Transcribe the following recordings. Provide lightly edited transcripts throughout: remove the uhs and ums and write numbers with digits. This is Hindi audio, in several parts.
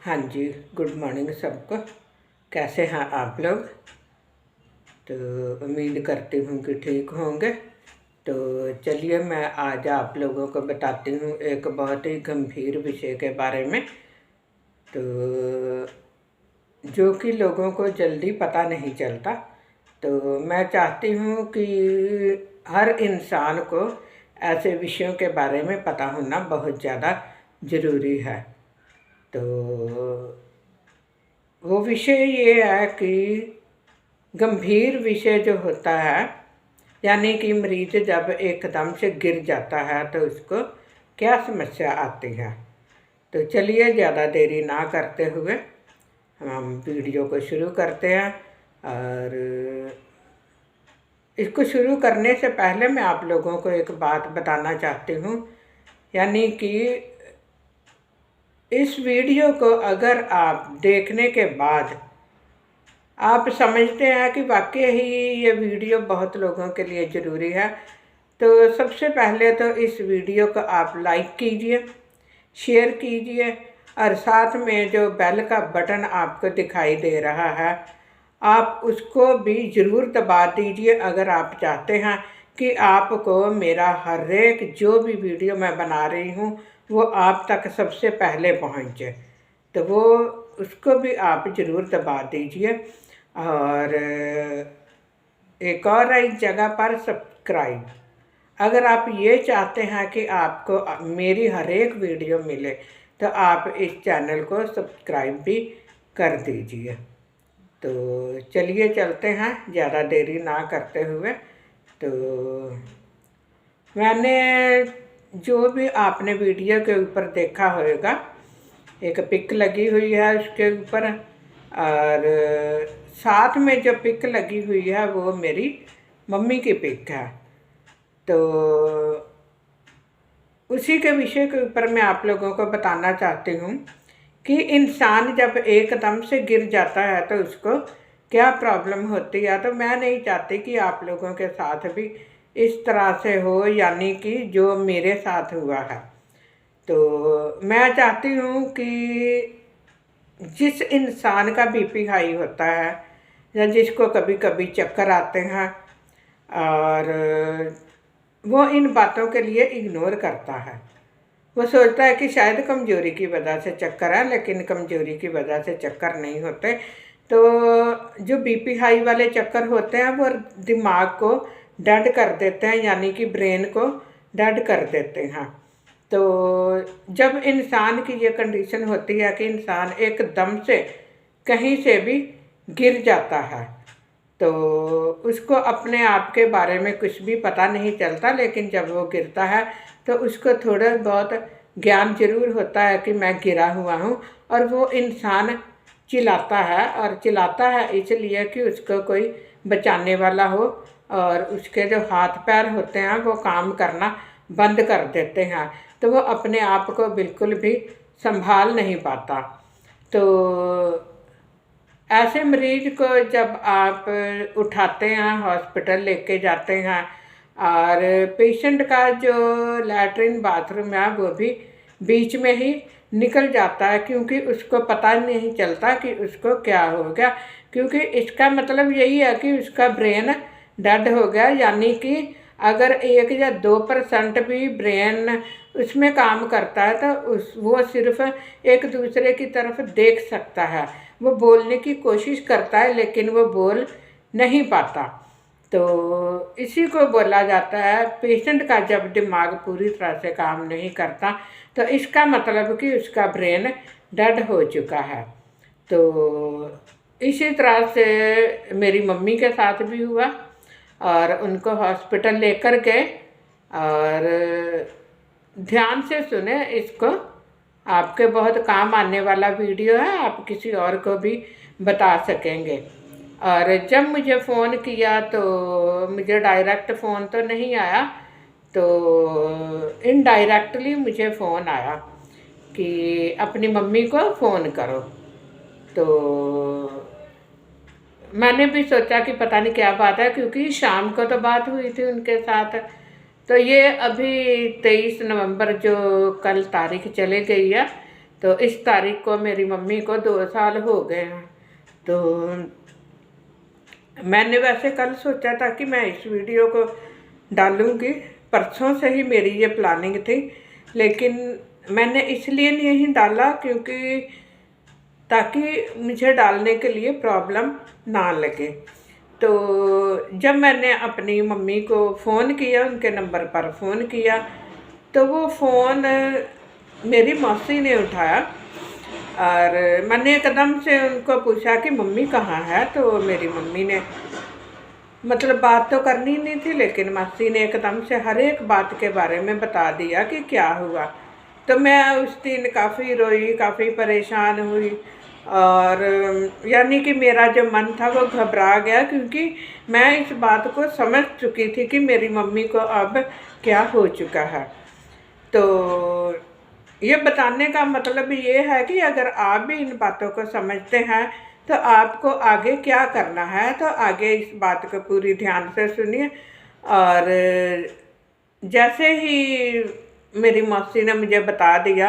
हाँ जी, गुड मॉर्निंग सबको। कैसे हैं आप लोग? तो उम्मीद करती हूँ कि ठीक होंगे। तो चलिए मैं आज आप लोगों को बताती हूँ एक बहुत ही गंभीर विषय के बारे में, तो जो कि लोगों को जल्दी पता नहीं चलता। तो मैं चाहती हूँ कि हर इंसान को ऐसे विषयों के बारे में पता होना बहुत ज़्यादा ज़रूरी है। तो वो विषय ये है कि गंभीर विषय जो होता है, यानी कि मरीज जब एकदम से गिर जाता है तो उसको क्या समस्या आती है। तो चलिए ज़्यादा देरी ना करते हुए हम वीडियो को शुरू करते हैं। और इसको शुरू करने से पहले मैं आप लोगों को एक बात बताना चाहती हूँ, यानी कि इस वीडियो को अगर आप देखने के बाद आप समझते हैं कि वाकई ही ये वीडियो बहुत लोगों के लिए ज़रूरी है, तो सबसे पहले तो इस वीडियो को आप लाइक कीजिए, शेयर कीजिए और साथ में जो बेल का बटन आपको दिखाई दे रहा है आप उसको भी ज़रूर दबा दीजिए, अगर आप चाहते हैं कि आपको मेरा हर एक जो भी वीडियो मैं बना रही हूँ वो आप तक सबसे पहले पहुँचे। तो वो उसको भी आप ज़रूर दबा दीजिए। और एक और एक जगह पर सब्सक्राइब, अगर आप ये चाहते हैं कि आपको मेरी हर एक वीडियो मिले तो आप इस चैनल को सब्सक्राइब भी कर दीजिए। तो चलिए चलते हैं ज़्यादा देरी ना करते हुए। तो मैंने जो भी आपने वीडियो के ऊपर देखा होगा, एक पिक लगी हुई है उसके ऊपर, और साथ में जो पिक लगी हुई है वो मेरी मम्मी की पिक है। तो उसी के विषय के ऊपर मैं आप लोगों को बताना चाहती हूँ कि इंसान जब एकदम से गिर जाता है तो उसको क्या प्रॉब्लम होती है। तो मैं नहीं चाहती कि आप लोगों के साथ भी इस तरह से हो, यानी कि जो मेरे साथ हुआ है। तो मैं चाहती हूँ कि जिस इंसान का बीपी हाई होता है या जिसको कभी कभी चक्कर आते हैं, और वो इन बातों के लिए इग्नोर करता है, वो सोचता है कि शायद कमज़ोरी की वजह से चक्कर है, लेकिन कमज़ोरी की वजह से चक्कर नहीं होते। तो जो बीपी हाई वाले चक्कर होते हैं वो दिमाग को डेड कर देते हैं, यानी कि ब्रेन को डेड कर देते हैं। तो जब इंसान की ये कंडीशन होती है कि इंसान एकदम से कहीं से भी गिर जाता है, तो उसको अपने आप के बारे में कुछ भी पता नहीं चलता, लेकिन जब वो गिरता है तो उसको थोड़ा बहुत ज्ञान जरूर होता है कि मैं गिरा हुआ हूँ, और वो इंसान चिल्लाता है, और चिल्लाता है इसलिए कि उसको कोई बचाने वाला हो, और उसके जो हाथ पैर होते हैं वो काम करना बंद कर देते हैं, तो वो अपने आप को बिल्कुल भी संभाल नहीं पाता। तो ऐसे मरीज को जब आप उठाते हैं, हॉस्पिटल लेके जाते हैं, और पेशेंट का जो लैट्रिन बाथरूम है वो भी बीच में ही निकल जाता है, क्योंकि उसको पता नहीं चलता कि उसको क्या हो गया, क्योंकि इसका मतलब यही है कि उसका ब्रेन डेड हो गया, यानी कि अगर 1 या 2% भी ब्रेन उसमें काम करता है तो वो सिर्फ एक दूसरे की तरफ देख सकता है, वो बोलने की कोशिश करता है लेकिन वो बोल नहीं पाता। तो इसी को बोला जाता है पेशेंट का जब दिमाग पूरी तरह से काम नहीं करता, तो इसका मतलब कि उसका ब्रेन डेड हो चुका है। तो इसी तरह से मेरी मम्मी के साथ भी हुआ, और उनको हॉस्पिटल लेकर गए। और ध्यान से सुने इसको, आपके बहुत काम आने वाला वीडियो है, आप किसी और को भी बता सकेंगे। और जब मुझे फ़ोन किया तो मुझे डायरेक्ट फ़ोन तो नहीं आया, तो इनडायरेक्टली मुझे फ़ोन आया कि अपनी मम्मी को फ़ोन करो। तो मैंने भी सोचा कि पता नहीं क्या बात है, क्योंकि शाम को तो बात हुई थी उनके साथ। तो ये अभी 23 नवंबर जो कल तारीख चले गई है, तो इस तारीख को मेरी मम्मी को 2 साल हो गए हैं। तो मैंने वैसे कल सोचा था कि मैं इस वीडियो को डालूँगी, परसों से ही मेरी ये प्लानिंग थी, लेकिन मैंने इसलिए नहीं डाला क्योंकि ताकि मुझे डालने के लिए प्रॉब्लम ना लगे। तो जब मैंने अपनी मम्मी को फ़ोन किया, उनके नंबर पर फ़ोन किया, तो वो फ़ोन मेरी मौसी ने उठाया और मैंने एकदम से उनको पूछा कि मम्मी कहाँ है। तो मेरी मम्मी ने मतलब बात तो करनी नहीं थी, लेकिन मौसी ने एकदम से हर एक बात के बारे में बता दिया कि क्या हुआ। तो मैं उस दिन काफ़ी रोई, काफ़ी परेशान हुई और यानी कि मेरा जो मन था वो घबरा गया, क्योंकि मैं इस बात को समझ चुकी थी कि मेरी मम्मी को अब क्या हो चुका है। तो ये बताने का मतलब ये है कि अगर आप भी इन बातों को समझते हैं तो आपको आगे क्या करना है। तो आगे इस बात को पूरी ध्यान से सुनिए। और जैसे ही मेरी मौसी ने मुझे बता दिया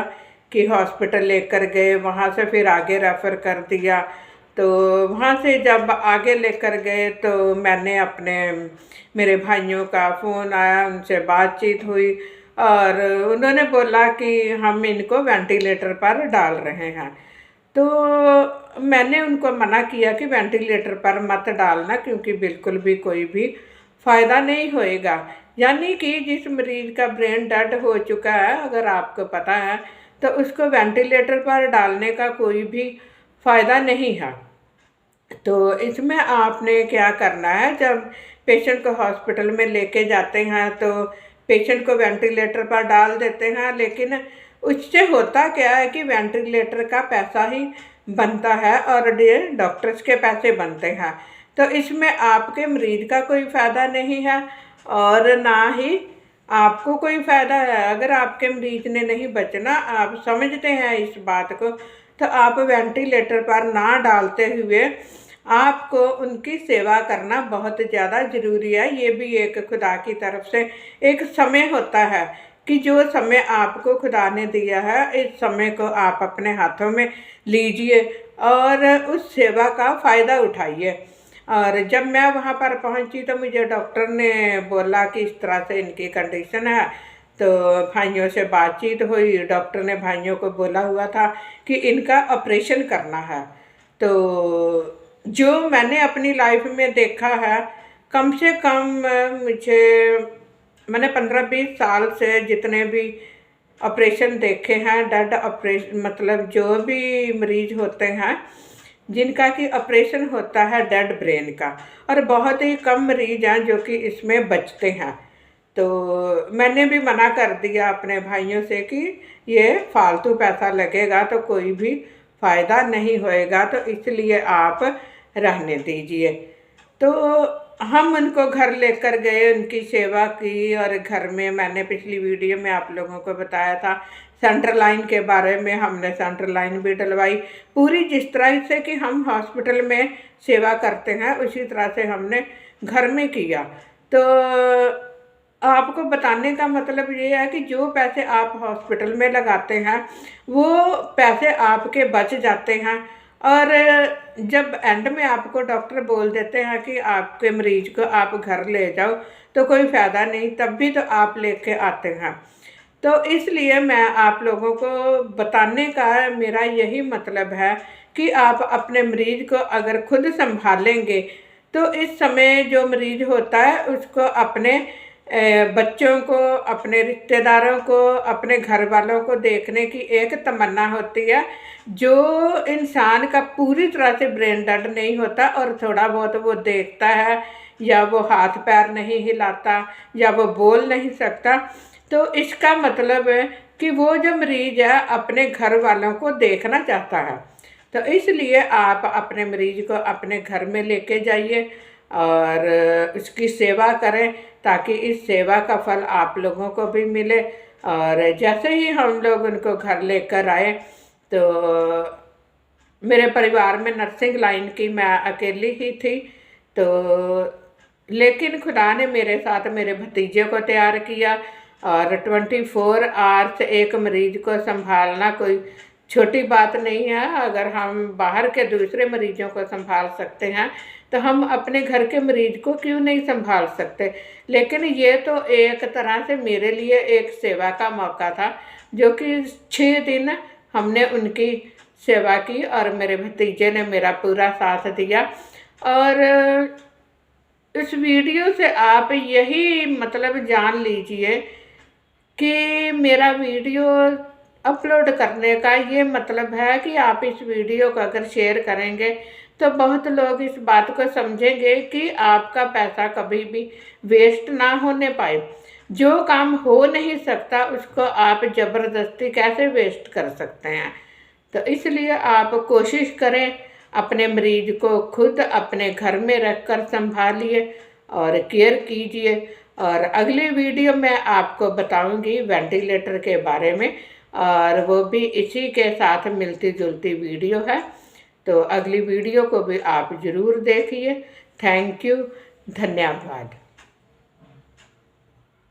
कि हॉस्पिटल लेकर गए, वहाँ से फिर आगे रेफ़र कर दिया। तो वहाँ से जब आगे लेकर गए तो मैंने अपने मेरे भाइयों का फ़ोन आया, उनसे बातचीत हुई और उन्होंने बोला कि हम इनको वेंटिलेटर पर डाल रहे हैं। तो मैंने उनको मना किया कि वेंटिलेटर पर मत डालना, क्योंकि बिल्कुल भी कोई भी फ़ायदा नहीं होएगा। यानी कि जिस मरीज़ का ब्रेन डेड हो चुका है, अगर आपको पता है, तो उसको वेंटिलेटर पर डालने का कोई भी फ़ायदा नहीं है। तो इसमें आपने क्या करना है, जब पेशेंट को हॉस्पिटल में लेके जाते हैं तो पेशेंट को वेंटिलेटर पर डाल देते हैं, लेकिन उससे होता क्या है कि वेंटिलेटर का पैसा ही बनता है और डॉक्टर्स के पैसे बनते हैं। तो इसमें आपके मरीज का कोई फ़ायदा नहीं है और ना ही आपको कोई फ़ायदा है। अगर आपके मरीज ने नहीं बचना, आप समझते हैं इस बात को, तो आप वेंटिलेटर पर ना डालते हुए आपको उनकी सेवा करना बहुत ज़्यादा ज़रूरी है। ये भी एक खुदा की तरफ से एक समय होता है कि जो समय आपको खुदा ने दिया है, इस समय को आप अपने हाथों में लीजिए और उस सेवा का फ़ायदा उठाइए। और जब मैं वहाँ पर पहुँची तो मुझे डॉक्टर ने बोला कि इस तरह से इनकी कंडीशन है। तो भाइयों से बातचीत हुई, डॉक्टर ने भाइयों को बोला हुआ था कि इनका ऑपरेशन करना है। तो जो मैंने अपनी लाइफ में देखा है, कम से कम मुझे मैंने 15-20 साल से जितने भी ऑपरेशन देखे हैं, डेड ऑपरेशन मतलब जो भी मरीज होते हैं जिनका कि ऑपरेशन होता है डेड ब्रेन का, और बहुत ही कम मरीज हैं जो कि इसमें बचते हैं। तो मैंने भी मना कर दिया अपने भाइयों से कि ये फालतू पैसा लगेगा तो कोई भी फ़ायदा नहीं होएगा, तो इसलिए आप रहने दीजिए। तो हम उनको घर लेकर गए, उनकी सेवा की और घर में मैंने पिछली वीडियो में आप लोगों को बताया था सेंट्रल लाइन के बारे में। हमने सेंट्रल लाइन भी डलवाई पूरी, जिस तरह से कि हम हॉस्पिटल में सेवा करते हैं उसी तरह से हमने घर में किया। तो आपको बताने का मतलब ये है कि जो पैसे आप हॉस्पिटल में लगाते हैं वो पैसे आपके बच जाते हैं, और जब एंड में आपको डॉक्टर बोल देते हैं कि आपके मरीज को आप घर ले जाओ, तो कोई फ़ायदा नहीं, तब भी तो आप लेके आते हैं। तो इसलिए मैं आप लोगों को बताने का मेरा यही मतलब है कि आप अपने मरीज को अगर खुद संभालेंगे तो इस समय जो मरीज होता है उसको अपने बच्चों को, अपने रिश्तेदारों को, अपने घर वालों को देखने की एक तमन्ना होती है। जो इंसान का पूरी तरह से ब्रेन डेड नहीं होता और थोड़ा बहुत वो देखता है, या वो हाथ पैर नहीं हिलाता, या वो बोल नहीं सकता, तो इसका मतलब है कि वो जो मरीज है अपने घर वालों को देखना चाहता है। तो इसलिए आप अपने मरीज को अपने घर में लेके जाइए और उसकी सेवा करें, ताकि इस सेवा का फल आप लोगों को भी मिले। और जैसे ही हम लोग उनको घर लेकर आए तो मेरे परिवार में नर्सिंग लाइन की मैं अकेली ही थी। तो लेकिन खुदा ने मेरे साथ मेरे भतीजे को तैयार किया, और 24 आवर्स एक मरीज को संभालना कोई छोटी बात नहीं है। अगर हम बाहर के दूसरे मरीजों को संभाल सकते हैं तो हम अपने घर के मरीज को क्यों नहीं संभाल सकते। लेकिन ये तो एक तरह से मेरे लिए एक सेवा का मौका था, जो कि 6 दिन हमने उनकी सेवा की और मेरे भतीजे ने मेरा पूरा साथ दिया। और इस वीडियो से आप यही मतलब जान लीजिए कि मेरा वीडियो अपलोड करने का ये मतलब है कि आप इस वीडियो को अगर शेयर करेंगे तो बहुत लोग इस बात को समझेंगे कि आपका पैसा कभी भी वेस्ट ना होने पाए। जो काम हो नहीं सकता उसको आप ज़बरदस्ती कैसे वेस्ट कर सकते हैं। तो इसलिए आप कोशिश करें, अपने मरीज को खुद अपने घर में रखकर संभालिए और केयर कीजिए। और अगली वीडियो में आपको बताऊंगी वेंटिलेटर के बारे में, और वो भी इसी के साथ मिलती जुलती वीडियो है। तो अगली वीडियो को भी आप ज़रूर देखिए। थैंक यू, धन्यवाद।